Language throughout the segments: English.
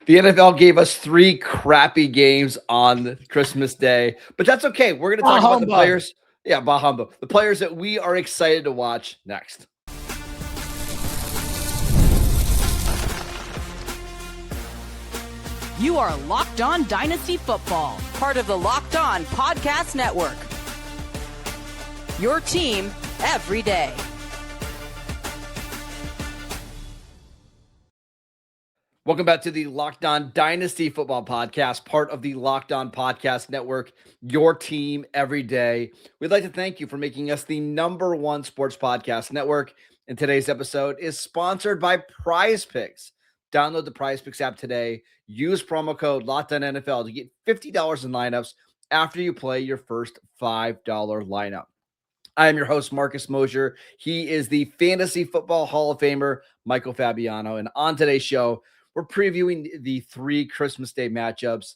The NFL gave us 3 crappy games on Christmas Day, but that's okay. We're going to talk about the players. Yeah, bah humbug. The players that we are excited to watch next. You are Locked On Dynasty Football, part of the Locked On Podcast Network. Your team every day. Welcome back to the Locked On Dynasty Football Podcast, part of the Locked On Podcast Network, your team every day. We'd like to thank you for making us the ¡1 sports podcast network. And today's episode is sponsored by Prize Picks. Download the Prize Picks app today. Use promo code LOCKEDONNFL to get $50 in lineups after you play your first $5 lineup. I am your host, Marcus Mosher. He is the Fantasy Football Hall of Famer, Michael Fabiano. And on today's show, we're previewing the 3 Christmas Day matchups.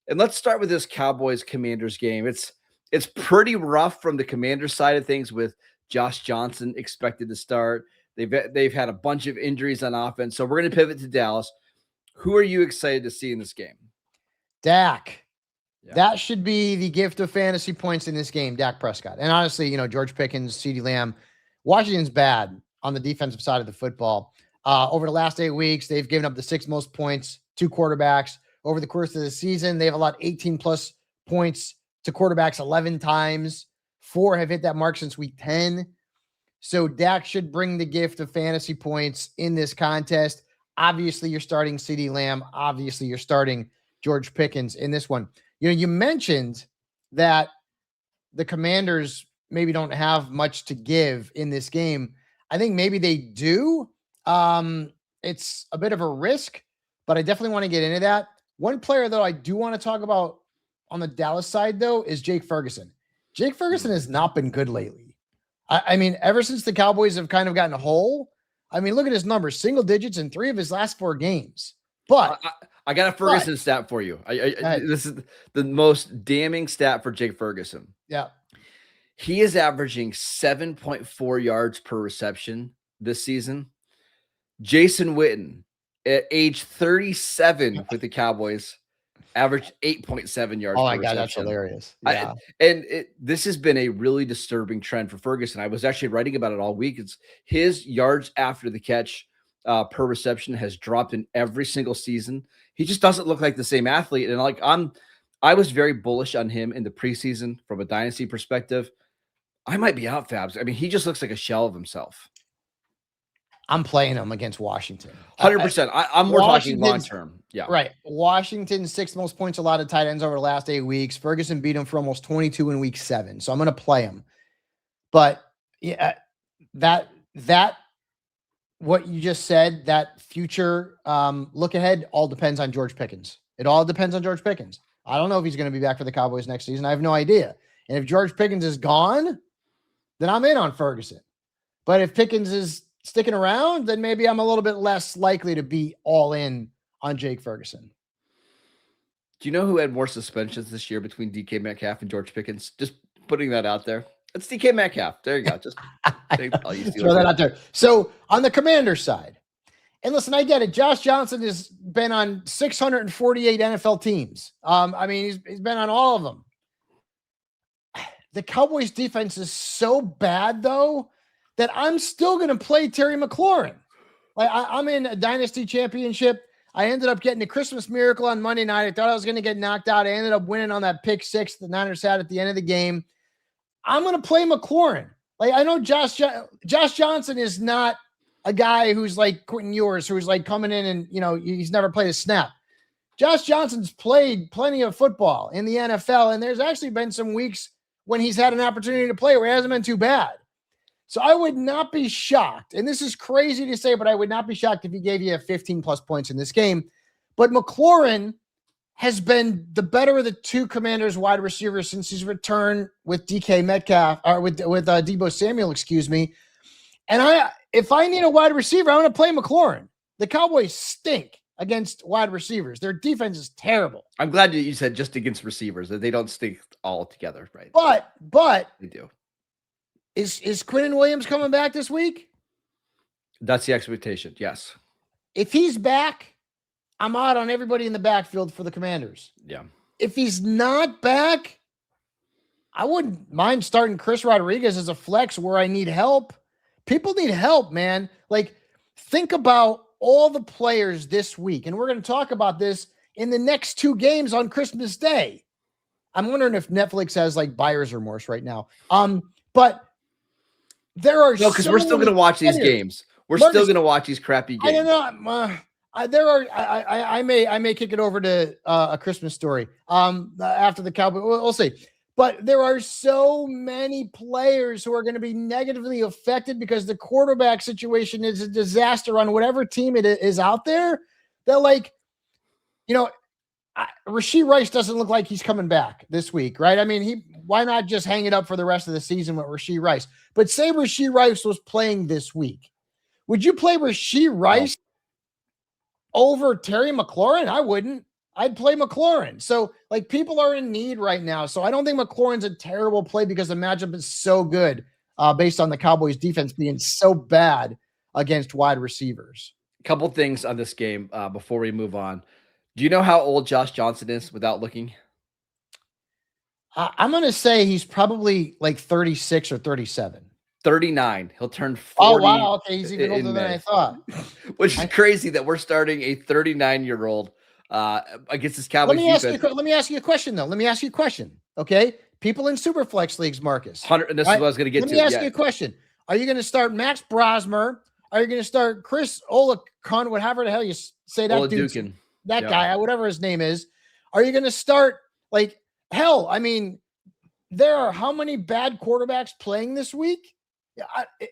And let's start with this Cowboys-Commanders game. It's pretty rough from the Commanders side of things with Josh Johnson expected to start. They've had a bunch of injuries on offense. So we're going to pivot to Dallas. Who are you excited to see in this game? Dak. Yeah. That should be the gift of fantasy points in this game, Dak Prescott. And honestly, George Pickens, CeeDee Lamb. Washington's bad on the defensive side of the football. Over the last 8 weeks, they've given up the 6th most points to quarterbacks. Over the course of the season, they've allowed 18-plus points to quarterbacks 11 times. 4 have hit that mark since week 10. So Dak should bring the gift of fantasy points in this contest. Obviously, you're starting CeeDee Lamb. Obviously, you're starting George Pickens in this one. You mentioned that the Commanders maybe don't have much to give in this game. I think maybe they do. It's a bit of a risk, but I definitely want to get into that. One player, though, I do want to talk about on the Dallas side, though, is Jake Ferguson. Jake Ferguson has not been good lately. I mean, ever since the Cowboys have kind of gotten whole, I mean, look at his numbers, single digits in 3 of his last 4 games. But I got a Ferguson stat for you. This is the most damning stat for Jake Ferguson. Yeah. He is averaging 7.4 yards per reception this season. Jason Witten, at age 37 with the Cowboys, averaged 8.7 yards. Oh my God, that's hilarious. Yeah. This has been a really disturbing trend for Ferguson. I was actually writing about it all week. It's his yards after the catch per reception has dropped in every single season. He just doesn't look like the same athlete. And I was very bullish on him in the preseason from a dynasty perspective. I might be out, Fabs. I mean, he just looks like a shell of himself. I'm playing him against Washington. 100%. I'm more talking long-term. Yeah. Right. Washington's 6th most points allowed to tight ends over the last 8 weeks. Ferguson beat him for almost 22 in week 7. So I'm going to play him. But yeah, that what you just said, that future look ahead all depends on George Pickens. It all depends on George Pickens. I don't know if he's going to be back for the Cowboys next season. I have no idea. And if George Pickens is gone, then I'm in on Ferguson. But if Pickens is sticking around, then maybe I'm a little bit less likely to be all in on Jake Ferguson. Do you know who had more suspensions this year between DK Metcalf and George Pickens? Just putting that out there. It's DK Metcalf. There you go. Just throw that out there. So on the Commander side, and listen, I get it. Josh Johnson has been on 648 NFL teams. I mean, he's been on all of them. The Cowboys defense is so bad, though, that I'm still going to play Terry McLaurin. Like I'm in a dynasty championship. I ended up getting a Christmas miracle on Monday night. I thought I was going to get knocked out. I ended up winning on that pick 6 the Niners had at the end of the game. I'm going to play McLaurin. Like I know Josh Johnson is not a guy who's like Quentin Ewers, who's like coming in and, he's never played a snap. Josh Johnson's played plenty of football in the NFL, and there's actually been some weeks when he's had an opportunity to play where he hasn't been too bad. So I would not be shocked, and this is crazy to say, but I would not be shocked if he gave you 15-plus points in this game. But McLaurin has been the better of the 2 Commanders wide receivers since his return with DK Metcalf, or with Deebo Samuel, excuse me. And if I need a wide receiver, I'm going to play McLaurin. The Cowboys stink against wide receivers. Their defense is terrible. I'm glad you said just against receivers, that they don't stink all together, right? But they do. Is Quinnen Williams coming back this week? That's the expectation, yes. If he's back, I'm out on everybody in the backfield for the Commanders. Yeah. If he's not back, I wouldn't mind starting Chris Rodriguez as a flex where I need help. People need help, man. Like, think about all the players this week, and we're going to talk about this in the next 2 games on Christmas Day. I'm wondering if Netflix has like buyer's remorse right now. But there are because we're still going to watch these games. We're still going to watch these crappy games. I don't know. I may kick it over to A Christmas Story after the Cowboys. We'll see. But there are so many players who are going to be negatively affected because the quarterback situation is a disaster on whatever team it is out there. They're like, Rashee Rice doesn't look like he's coming back this week, right? I mean, why not just hang it up for the rest of the season with Rashee Rice? But say Rashee Rice was playing this week. Would you play Rashee Rice over Terry McLaurin? I wouldn't. I'd play McLaurin. So, like, people are in need right now. So I don't think McLaurin's a terrible play because the matchup is so good based on the Cowboys defense being so bad against wide receivers. A couple things on this game before we move on. Do you know how old Josh Johnson is without looking? I'm going to say he's probably like 36 or 37. 39. He'll turn 40. Oh, wow. Okay, he's even older than I thought. Which is crazy that we're starting a 39-year-old against this Cowboys defense. Let me ask you a question, though. Let me ask you a question, okay? People in Superflex leagues, Marcus. And this is what I was going to get to. Let me ask you a question. Are you going to start Max Brosmer? Are you going to start Chris Olakon, whatever the hell you say that dude? That guy, whatever his name is. Are you going to start, like, hell, I mean, there are how many bad quarterbacks playing this week?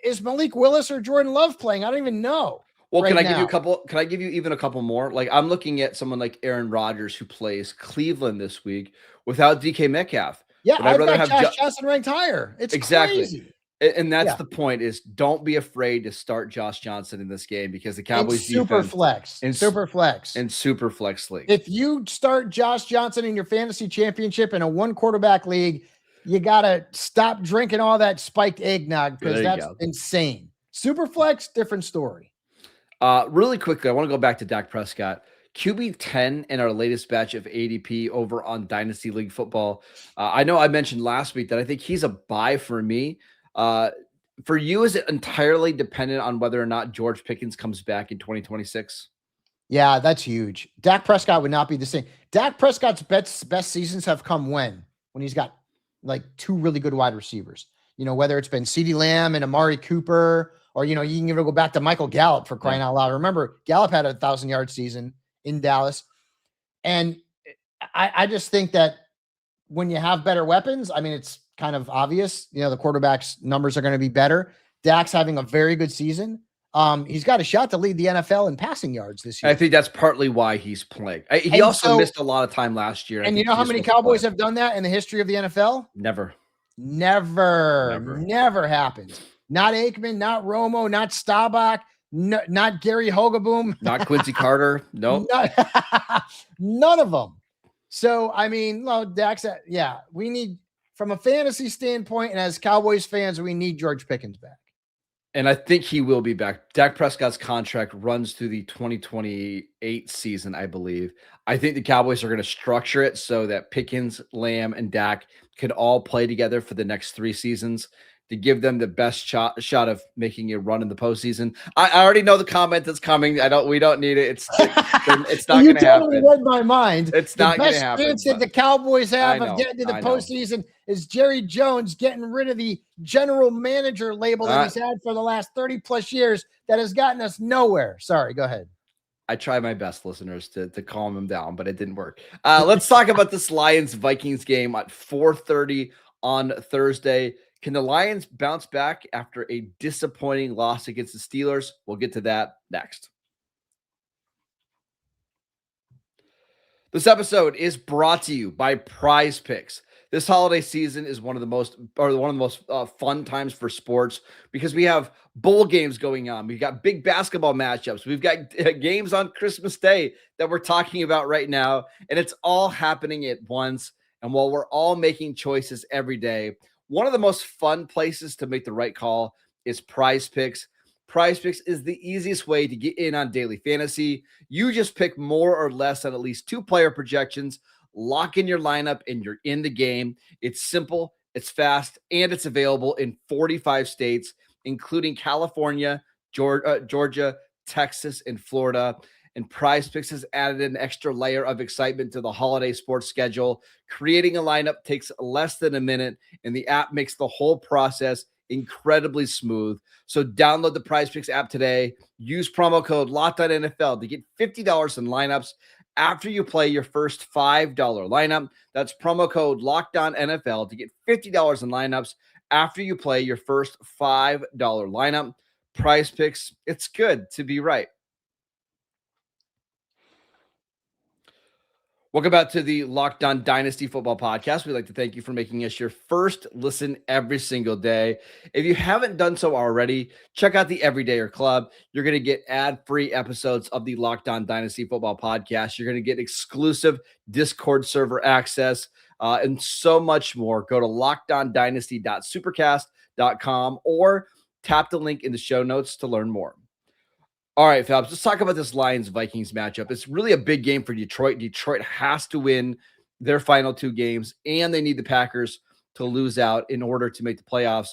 Is Malik Willis or Jordan Love playing? I don't even know. Well, can I give you a couple? Can I give you even a couple more? Like, I'm looking at someone like Aaron Rodgers who plays Cleveland this week without DK Metcalf. Yeah, I'd rather have Josh Johnson ranked higher. It's exactly crazy. And that's the point is don't be afraid to start Josh Johnson in this game because the Cowboys super flex league. If you start Josh Johnson in your fantasy championship in a 1 quarterback league, you got to stop drinking all that spiked eggnog because that's insane. Super flex, different story. Really quickly, I want to go back to Dak Prescott. QB 10 in our latest batch of ADP over on Dynasty League Football. I know I mentioned last week that I think he's a buy for me. For you, is it entirely dependent on whether or not George Pickens comes back in 2026? Yeah, that's huge. Dak Prescott would not be the same. Dak Prescott's best seasons have come when he's got like 2 really good wide receivers. Whether it's been CeeDee Lamb and Amari Cooper, or, you can even go back to Michael Gallup for crying out loud. Remember, Gallup had a 1,000-yard season in Dallas. And I just think that when you have better weapons, I mean, it's kind of obvious, the quarterback's numbers are going to be better. Dak's having a very good season. He's got a shot to lead the NFL in passing yards this year. I think that's partly why he's playing. He also missed a lot of time last year. And you know how many Cowboys have done that in the history of the NFL? Never happened. Not Aikman, not Romo, not Staubach, not Gary Hogaboom, not Quincy Carter. Nope. None of them. So, I mean, Dak's we need, from a fantasy standpoint, and as Cowboys fans, we need George Pickens back. And I think he will be back. Dak Prescott's contract runs through the 2028 season, I believe. I think the Cowboys are going to structure it so that Pickens, Lamb, and Dak can all play together for the next 3 seasons to give them the best shot of making a run in the postseason. I already know the comment that's coming. We don't need it. It's not going to happen. You totally read my mind. It's not going to happen. The best chance that the Cowboys have of getting to the postseason is Jerry Jones getting rid of the general manager label that he's had for the last 30 plus years that has gotten us nowhere. Sorry, go ahead. I try my best, listeners, to calm him down, but it didn't work. Let's talk about this Lions-Vikings game at 4:30 on Thursday. Can the Lions bounce back after a disappointing loss against the Steelers? We'll get to that next. This episode is brought to you by Prize Picks. This holiday season is one of the most fun times for sports because we have bowl games going on. We've got big basketball matchups. We've got games on Christmas Day that we're talking about right now, and it's all happening at once. And while we're all making choices every day, one of the most fun places to make the right call is Prize Picks. Prize Picks is the easiest way to get in on daily fantasy. You just pick more or less on at least 2 player projections, lock in your lineup, and you're in the game. It's simple, it's fast, and it's available in 45 states, including California, Georgia, Texas, and Florida. And Prize Picks has added an extra layer of excitement to the holiday sports schedule. Creating a lineup takes less than a minute, and the app makes the whole process incredibly smooth. So download the Prize Picks app today. Use promo code LOCKEDONNFL to get $50 in lineups after you play your first $5 lineup. That's promo code LOCKEDONNFL to get $50 in lineups after you play your first $5 lineup. Prize Picks, it's good to be right. Welcome back to the Locked On Dynasty Football Podcast. We'd like to thank you for making us your first listen every single day. If you haven't done so already, check out the Everydayer Club. You're going to get ad-free episodes of the Locked On Dynasty Football Podcast. You're going to get exclusive Discord server access and so much more. Go to lockedondynasty.supercast.com or tap the link in the show notes to learn more. All right, Fabs, let's talk about this Lions-Vikings matchup. It's really a big game for Detroit. Detroit has to win their final 2 games, and they need the Packers to lose out in order to make the playoffs.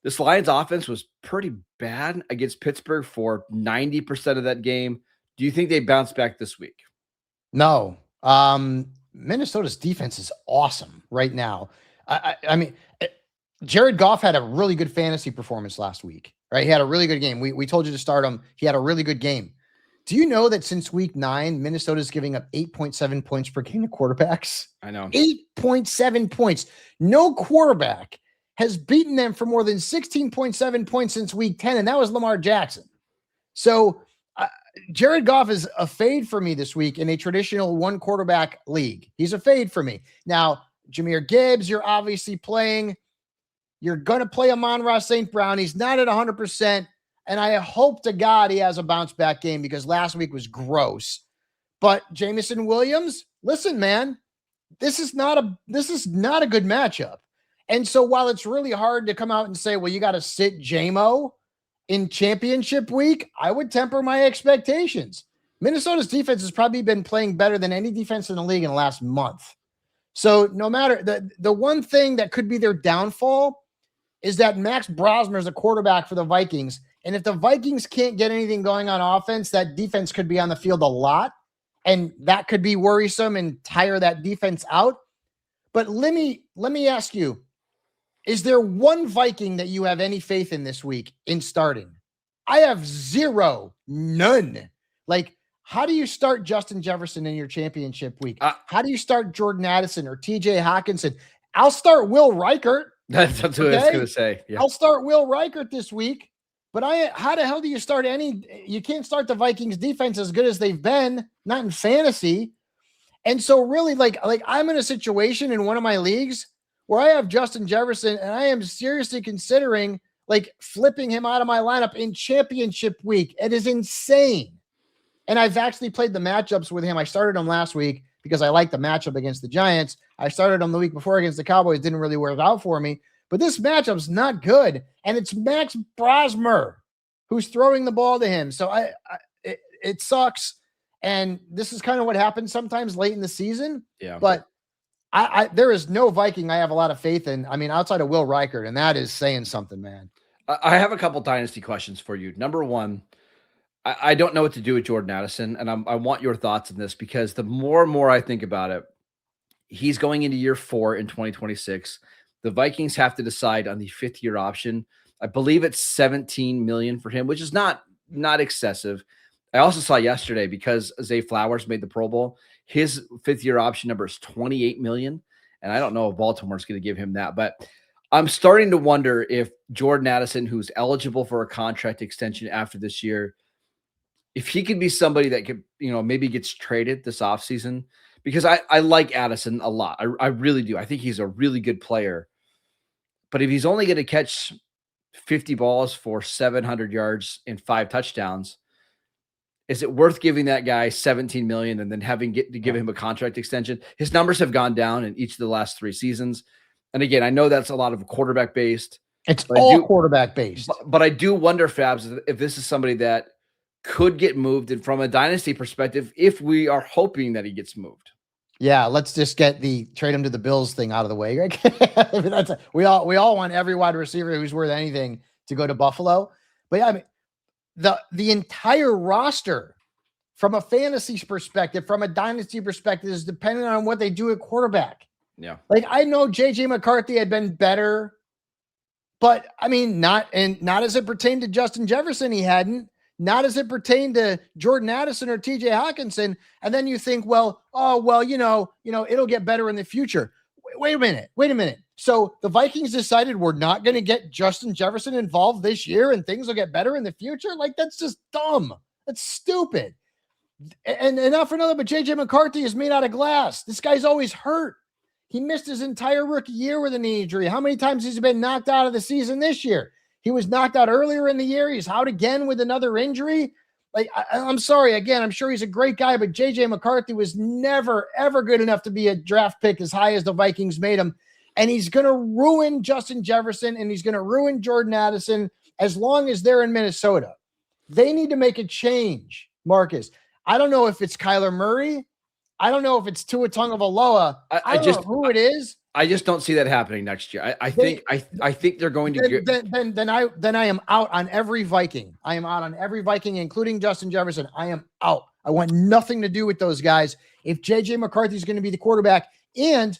This Lions offense was pretty bad against Pittsburgh for 90% of that game. Do you think they bounce back this week? No. Minnesota's defense is awesome right now. I mean, Jared Goff had a really good fantasy performance last week, right? He had a really good game. We told you to start him. He had a really good game. Do you know that since week 9, Minnesota's giving up 8.7 points per game to quarterbacks? I know. 8.7 points. No quarterback has beaten them for more than 16.7 points since week 10, and that was Lamar Jackson. So Jared Goff is a fade for me this week in a traditional 1 quarterback league. He's a fade for me. Now, Jahmyr Gibbs, you're obviously playing. You're going to play Amon-Ra St. Brown. He's not at 100%. And I hope to God he has a bounce back game because last week was gross. But Jameson Williams, listen, man, this is not a good matchup. And so while it's really hard to come out and say, well, you got to sit JMO in championship week, I would temper my expectations. Minnesota's defense has probably been playing better than any defense in the league in the last month. So no matter the one thing that could be their downfall is that Max Brosmer is a quarterback for the Vikings. And if the Vikings can't get anything going on offense, that defense could be on the field a lot. And that could be worrisome and tire that defense out. But let me ask you, is there one Viking that you have any faith in this week in starting? I have zero, none. Like, how do you start Justin Jefferson in your championship week? How do you start Jordan Addison or TJ Hawkinson? I'll start Will Reichert. That's what I was going to say. Yeah. I'll start Will Reichert this week. But how the hell do you start you can't start the Vikings defense as good as they've been, not in fantasy. And so really like I'm in a situation in one of my leagues where I have Justin Jefferson and I am seriously considering like flipping him out of my lineup in championship week. It is insane. And I've actually played the matchups with him. I started him last week because I like the matchup against the Giants. I started him the week before against the Cowboys. Didn't really work out for me. But this matchup's not good. And it's Max Brosmer who's throwing the ball to him. So it sucks. And this is kind of what happens sometimes late in the season. Yeah. But there is no Viking I have a lot of faith in. I mean, outside of Will Reichert, and that is saying something, man. I have a couple dynasty questions for you. Number one, I don't know what to do with Jordan Addison, and I want your thoughts on this because the more and more I think about it, he's going into year 4 in 2026. The Vikings have to decide on the 5th-year option. I believe it's $17 million for him, which is not excessive. I also saw yesterday because Zay Flowers made the Pro Bowl, his 5th-year option number is $28 million, and I don't know if Baltimore's going to give him that, but I'm starting to wonder if Jordan Addison, who's eligible for a contract extension after this year, if he could be somebody that could, maybe gets traded this offseason, because I like Addison a lot. I really do. I think he's a really good player. But if he's only going to catch 50 balls for 700 yards and 5 touchdowns, is it worth giving that guy $17 million and then having to give him a contract extension? His numbers have gone down in each of the last 3 seasons. And again, I know that's a lot of quarterback based, It's all quarterback based. But I do wonder, Fabs, if this is somebody that could get moved, and from a dynasty perspective, if we are hoping that he gets moved. Yeah, let's just get the trade him to the Bills thing out of the way. We all want every wide receiver who's worth anything to go to Buffalo. But yeah, I mean, the entire roster from a fantasy perspective, from a dynasty perspective, is dependent on what they do at quarterback. Yeah. Like, I know JJ McCarthy had been better, but I mean, not as it pertained to Justin Jefferson, he hadn't. Not as it pertained to Jordan Addison or TJ Hawkinson. And then you think, well, it'll get better in the future. Wait a minute. So the Vikings decided we're not going to get Justin Jefferson involved this year and things will get better in the future? Like, that's just dumb. That's stupid. And not for nothing, but JJ McCarthy is made out of glass. This guy's always hurt. He missed his entire rookie year with a knee injury. How many times has he been knocked out of the season this year? He was knocked out earlier in the year. He's out again with another injury. Like, I'm sorry. Again, I'm sure he's a great guy, but JJ McCarthy was never, ever good enough to be a draft pick as high as the Vikings made him. And he's going to ruin Justin Jefferson and he's going to ruin Jordan Addison as long as they're in Minnesota. They need to make a change, Marcus. I don't know if it's Kyler Murray. I don't know if it's Tua Tagovailoa. I don't know who it is. I just don't see that happening next year. I think they're going to then I am out on every Viking. I am out on every Viking, including Justin Jefferson. I am out. I want nothing to do with those guys. If JJ McCarthy is going to be the quarterback, and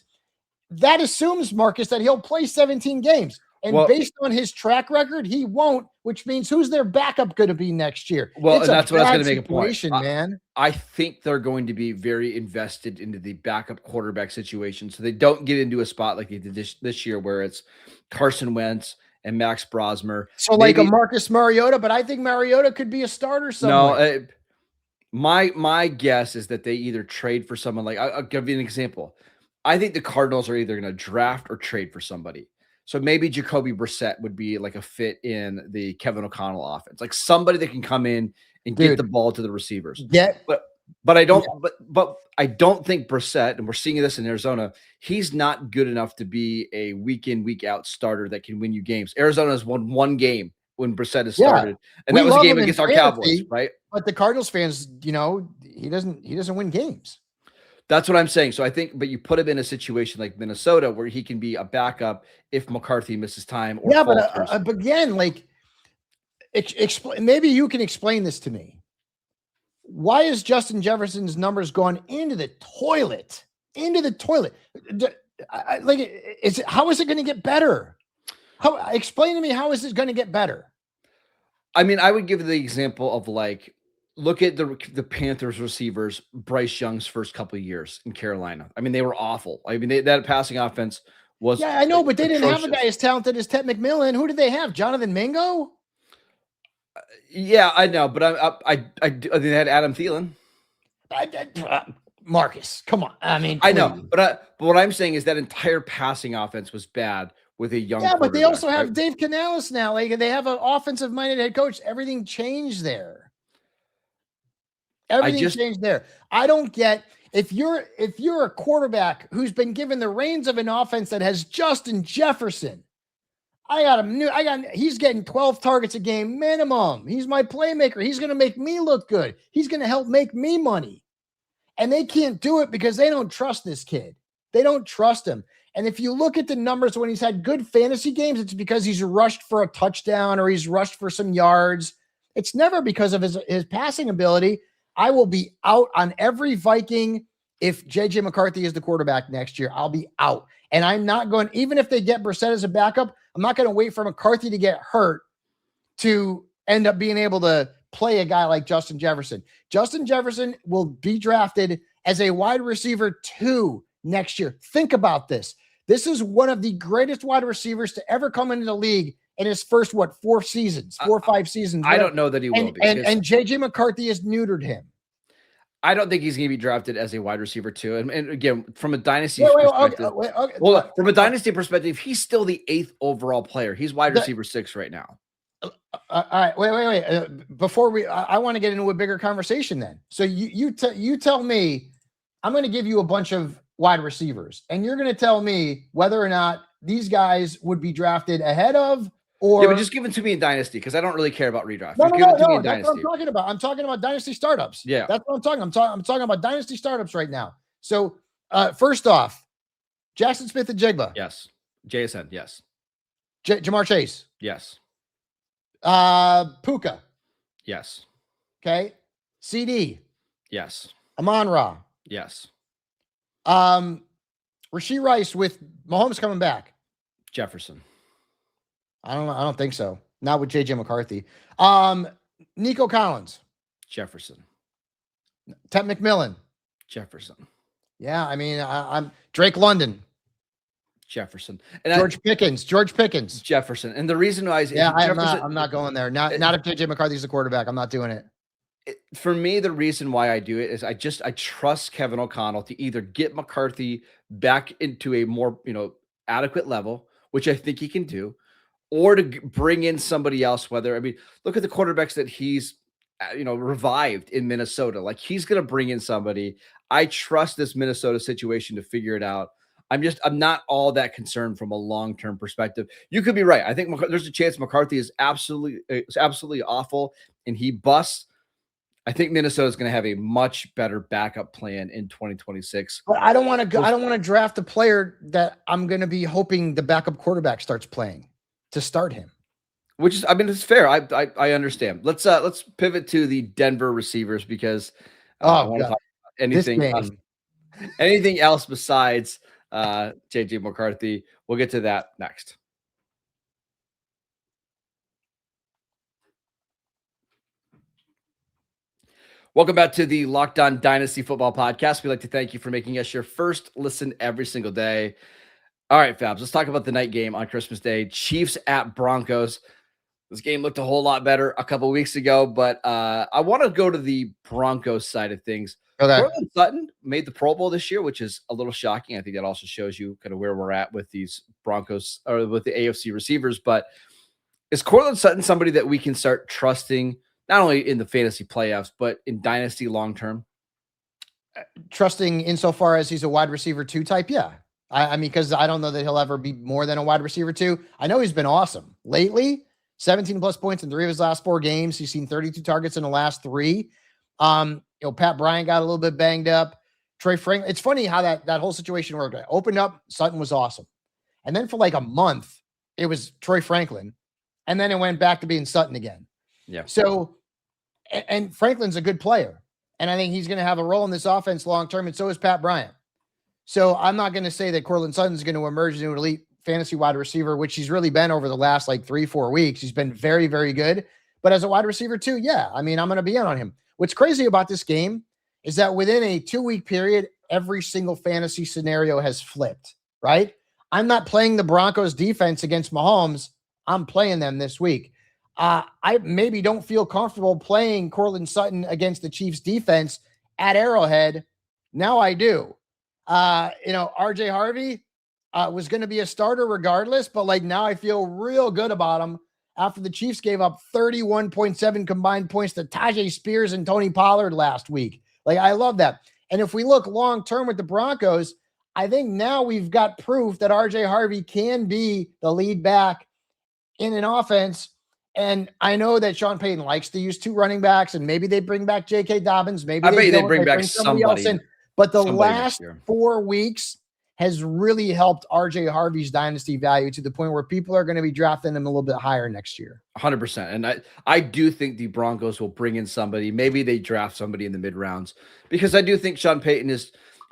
that assumes, Marcus, that he'll play 17 games. And based on his track record, he won't, which means who's their backup going to be next year? Well, and that's what I was going to make a point. Man. I think they're going to be very invested into the backup quarterback situation, so they don't get into a spot like they did this year where it's Carson Wentz and Max Brosmer. So like a Marcus Mariota, but I think Mariota could be a starter somewhere. No, my guess is that they either trade for someone like, I'll give you an example. I think the Cardinals are either going to draft or trade for somebody. So maybe Jacoby Brissett would be like a fit in the Kevin O'Connell offense, like somebody that can come in and get the ball to the receivers. But I don't. Yeah. But I don't think Brissett, and we're seeing this in Arizona, he's not good enough to be a week in, week out starter that can win you games. Arizona has won one game when Brissett has started, and that was a game against our Cowboys, right? But the Cardinals fans, he doesn't win games. That's what I'm saying. So I think, but you put him in a situation like Minnesota where he can be a backup if McCarthy misses time. Or but again, like, maybe you can explain this to me. Why is Justin Jefferson's numbers going into the toilet? How is it going to get better? Explain to me, how is it going to get better? I mean, I would give the example of like, look at the Panthers receivers, Bryce Young's first couple of years in Carolina. I mean, they were awful. I mean, that passing offense was. Yeah, I know, but they didn't have a guy as talented as Ted McMillan. Who did they have? Jonathan Mingo? Yeah, I know, but I they had Adam Thielen. Marcus, come on. I mean, I know, but what I'm saying is that entire passing offense was bad with a young. Yeah, but they also have Dave Canales now. Like, they have an offensive-minded head coach. Everything changed there. Everything changed there. I don't get, if you're a quarterback who's been given the reins of an offense that has Justin Jefferson, he's getting 12 targets a game minimum. He's my playmaker. He's going to make me look good. He's going to help make me money. And they can't do it because they don't trust this kid. They don't trust him. And if you look at the numbers when he's had good fantasy games, it's because he's rushed for a touchdown or he's rushed for some yards. It's never because of his passing ability. I will be out on every Viking if JJ McCarthy is the quarterback next year. I'll be out. And I'm not going, even if they get Brissett as a backup, I'm not going to wait for McCarthy to get hurt to end up being able to play a guy like Justin Jefferson. Justin Jefferson will be drafted as a wide receiver 2 next year. Think about this. This is one of the greatest wide receivers to ever come into the league in his first, 4 or 5 seasons. I don't know that he will be. And JJ McCarthy has neutered him. I don't think he's going to be drafted as a wide receiver too. And again, from a dynasty perspective, from a dynasty perspective, he's still the 8th overall player. He's wide receiver 6 right now. All right, wait. Before I want to get into a bigger conversation then. So you tell me, I'm going to give you a bunch of wide receivers, and you're going to tell me whether or not these guys would be drafted ahead of Or yeah, but just give it to me in Dynasty because I don't really care about redraft. No, just give it to me in that's Dynasty. what I'm talking about. I'm talking about Dynasty startups. Yeah. That's what I'm talking. I'm talking about Dynasty startups right now. So first off, Jackson Smith and Jigba. Yes. JSN. Yes. Jamar Chase. Yes. Puka. Yes. Okay. CeeDee. Yes. Amon-Ra. Yes. Rashee Rice with Mahomes coming back. Jefferson. I don't think so. Not with JJ McCarthy. Nico Collins. Jefferson. Ted McMillan. Jefferson. Yeah, I mean, I'm Drake London. Jefferson. And George Pickens. Jefferson. And the reason why is I'm not going there. Not if JJ McCarthy's the quarterback. I'm not doing it. For me, the reason why I do it is I trust Kevin O'Connell to either get McCarthy back into a more, adequate level, which I think he can do, or to bring in somebody else. Look at the quarterbacks that he's, revived in Minnesota. Like, he's going to bring in somebody. I trust this Minnesota situation to figure it out. I'm not all that concerned from a long-term perspective. You could be right. I think there's a chance McCarthy is absolutely awful and he busts. I think Minnesota is going to have a much better backup plan in 2026. But I don't want to go. I don't want to draft a player that I'm going to be hoping the backup quarterback starts playing to start him. Which is, it's fair. I understand. Let's pivot to the Denver receivers because I want to talk about anything else besides JJ McCarthy. We'll get to that next. Welcome back to the Locked On Dynasty Football Podcast. We'd like to thank you for making us your first listen every single day. All right, Fabs, let's talk about the night game on Christmas Day. Chiefs at Broncos. This game looked a whole lot better a couple of weeks ago, but I want to go to the Broncos side of things. Okay. Courtland Sutton made the Pro Bowl this year, which is a little shocking. I think that also shows you kind of where we're at with these Broncos or with the AFC receivers. But is Courtland Sutton somebody that we can start trusting not only in the fantasy playoffs, but in Dynasty long-term? Trusting insofar as he's a wide receiver 2 type. Yeah. I mean, because I don't know that he'll ever be more than a wide receiver 2. I know he's been awesome lately. 17 plus points in 3 of his last 4 games. He's seen 32 targets in the last 3. Pat Bryant got a little bit banged up. Troy Franklin. It's funny how that whole situation worked. I opened up, Sutton was awesome. And then for like a month, it was Troy Franklin. And then it went back to being Sutton again. Yeah. So, and Franklin's a good player. And I think he's going to have a role in this offense long-term. And so is Pat Bryant. So I'm not going to say that Courtland Sutton's going to emerge into an elite fantasy wide receiver, which he's really been over the last like 3-4 weeks. He's been very, very good. But as a wide receiver 2, yeah, I mean, I'm going to be in on him. What's crazy about this game is that within a 2-week period, every single fantasy scenario has flipped, right? I'm not playing the Broncos defense against Mahomes. I'm playing them this week. I maybe don't feel comfortable playing Courtland Sutton against the Chiefs defense at Arrowhead. Now I do. RJ Harvey was going to be a starter regardless, but like now I feel real good about him after the Chiefs gave up 31.7 combined points to Tajay Spears and Tony Pollard last week. Like, I love that. And if we look long-term with the Broncos, I think now we've got proof that RJ Harvey can be the lead back in an offense. And I know that Sean Payton likes to use 2 running backs, and maybe they bring back J.K. Dobbins. Maybe they bring back somebody else in. But the last 4 weeks has really helped RJ Harvey's dynasty value to the point where people are going to be drafting him a little bit higher next year. 100%. And I do think the Broncos will bring in somebody. Maybe they draft somebody in the mid rounds because I do think Sean Payton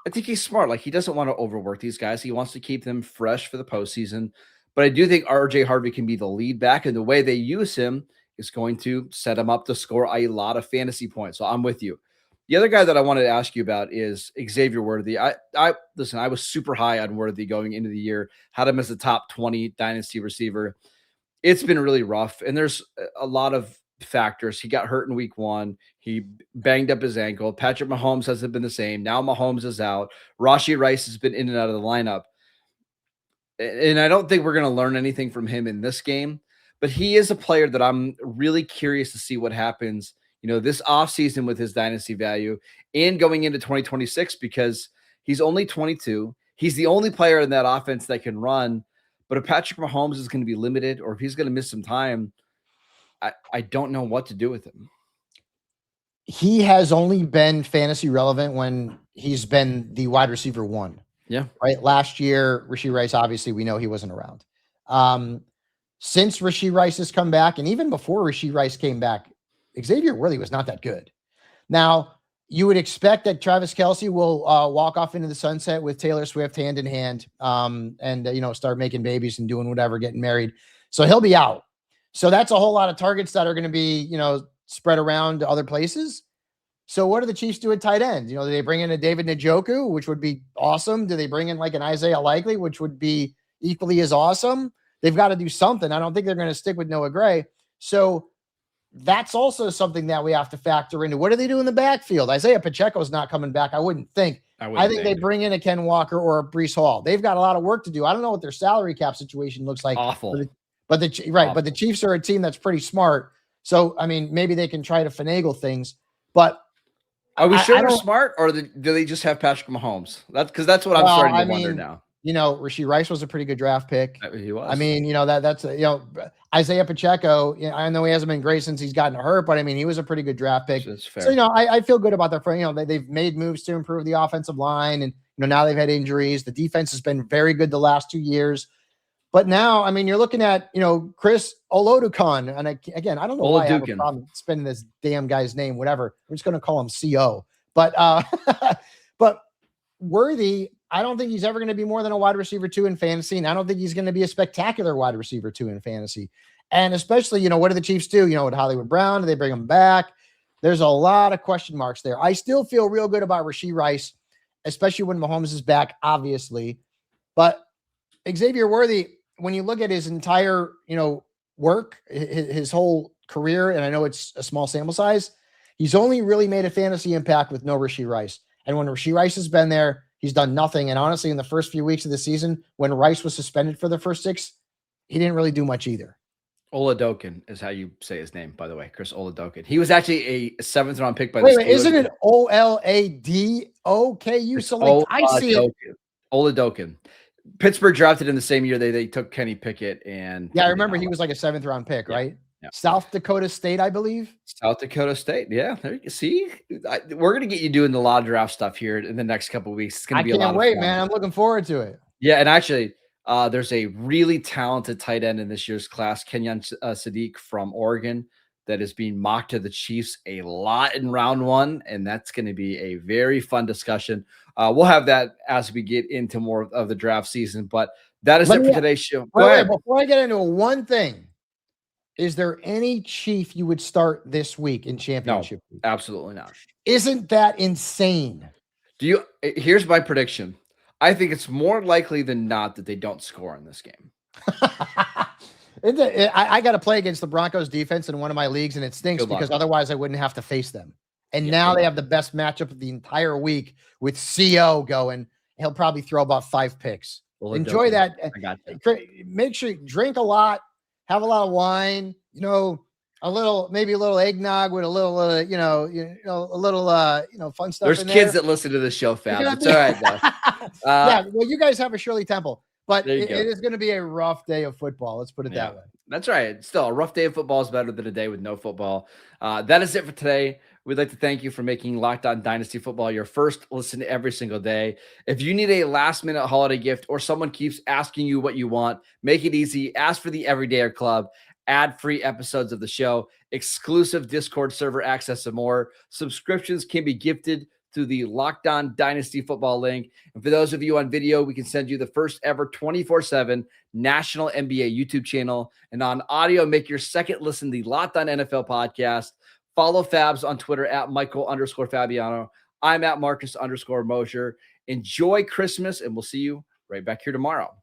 I think he's smart. Like, he doesn't want to overwork these guys. He wants to keep them fresh for the postseason. But I do think RJ Harvey can be the lead back, and the way they use him is going to set him up to score a lot of fantasy points. So I'm with you. The other guy that I wanted to ask you about is Xavier Worthy. Listen, I was super high on Worthy going into the year, had him as a top 20 dynasty receiver. It's been really rough, and there's a lot of factors. He got hurt in week 1. He banged up his ankle. Patrick Mahomes hasn't been the same. Now Mahomes is out. Rashee Rice has been in and out of the lineup. And I don't think we're going to learn anything from him in this game, but he is a player that I'm really curious to see what happens, this offseason with his dynasty value and going into 2026, because he's only 22. He's the only player in that offense that can run, But if Patrick Mahomes is going to be limited or if he's going to miss some time, I don't know what to do with him. He has only been fantasy relevant when he's been the wide receiver 1. Yeah. Right. Last year, Rashee Rice, obviously, we know he wasn't around. Since Rashee Rice has come back, and even before Rashee Rice came back, Xavier Worthy was not that good. Now, you would expect that Travis Kelce will walk off into the sunset with Taylor Swift hand in hand and start making babies and doing whatever, getting married. So he'll be out. So that's a whole lot of targets that are going to be, spread around to other places. So what do the Chiefs do at tight end? Do they bring in a David Njoku, which would be awesome? Do they bring in like an Isaiah Likely, which would be equally as awesome? They've got to do something. I don't think they're going to stick with Noah Gray. So that's also something that we have to factor into. What do they do in the backfield? Isaiah Pacheco's not coming back, I wouldn't think. I think they bring in a Ken Walker or a Breece Hall. They've got a lot of work to do. I don't know what their salary cap situation looks like. Awful. But the Chiefs are a team that's pretty smart. So, I mean, maybe they can try to finagle things. But are we sure they're smart, or do they just have Patrick Mahomes? That's what I'm starting to wonder now. Rashee Rice was a pretty good draft pick. He was. I mean, that's Isaiah Pacheco. I know he hasn't been great since he's gotten hurt, but I mean, he was a pretty good draft pick. That's fair. So, I feel good about their front. They've made moves to improve the offensive line, and now they've had injuries. The defense has been very good the last 2 years. But now, I mean, you're looking at, Chris Olodukun. And again, I don't know why I have a problem spelling this damn guy's name, whatever. I'm just going to call him CO. But but Worthy, I don't think he's ever going to be more than a wide receiver 2 in fantasy. And I don't think he's going to be a spectacular wide receiver 2 in fantasy. And especially, what do the Chiefs do? With Hollywood Brown, do they bring him back? There's a lot of question marks there. I still feel real good about Rashee Rice, especially when Mahomes is back, obviously. But Xavier Worthy, when you look at his entire, work, his whole career, and I know it's a small sample size, he's only really made a fantasy impact with no Rashee Rice. And when Rashee Rice has been there, he's done nothing. And honestly, in the first few weeks of the season, when Rice was suspended for the first 6, he didn't really do much either. Oladokun is how you say his name, by the way, Chris Oladokun. He was actually a 7th round pick by the Steelers. Isn't it Oladoku? So I see it. Oladokun. Pittsburgh drafted in the same year they took Kenny Pickett. And I remember he was like a 7th round pick, right? Yeah. South Dakota State, I believe. South Dakota State. Yeah. There you see. We're going to get you doing a lot of draft stuff here in the next couple of weeks. It's going to be a lot of fun. I can't wait, man. I'm looking forward to it. Yeah. And actually, there's a really talented tight end in this year's class, Kenyon Sadiq from Oregon, that is being mocked to the Chiefs a lot in round 1. And that's going to be a very fun discussion. We'll have that as we get into more of the draft season, but that is it for today's show. Go ahead. Before I get into one thing, is there any Chief you would start this week in championship? No, absolutely not. Isn't that insane? Here's my prediction. I think it's more likely than not that they don't score in this game. I got to play against the Broncos defense in one of my leagues, and it stinks because otherwise I wouldn't have to face them. And now they have the best matchup of the entire week with CO going. He'll probably throw about 5 picks. Enjoy that. I got you. Make sure you drink a lot, have a lot of wine, maybe a little eggnog with a little, a little, fun stuff. There's kids that listen to the show, Fab. It's all right, though. Well, you guys have a Shirley Temple, but it is going to be a rough day of football. Let's put it that way. That's right. Still, a rough day of football is better than a day with no football. That is it for today. We'd like to thank you for making Locked On Dynasty Football your first listen every single day. If you need a last-minute holiday gift or someone keeps asking you what you want, make it easy. Ask for the Everydayer Club. Ad-free episodes of the show, exclusive Discord server access, and more. Subscriptions can be gifted through the Locked On Dynasty Football link. And for those of you on video, we can send you the first ever 24/7 national NBA YouTube channel. And on audio, make your second listen the Locked On NFL podcast. Follow Fabs on Twitter at Michael_Fabiano. I'm at Marcus_Mosher. Enjoy Christmas, and we'll see you right back here tomorrow.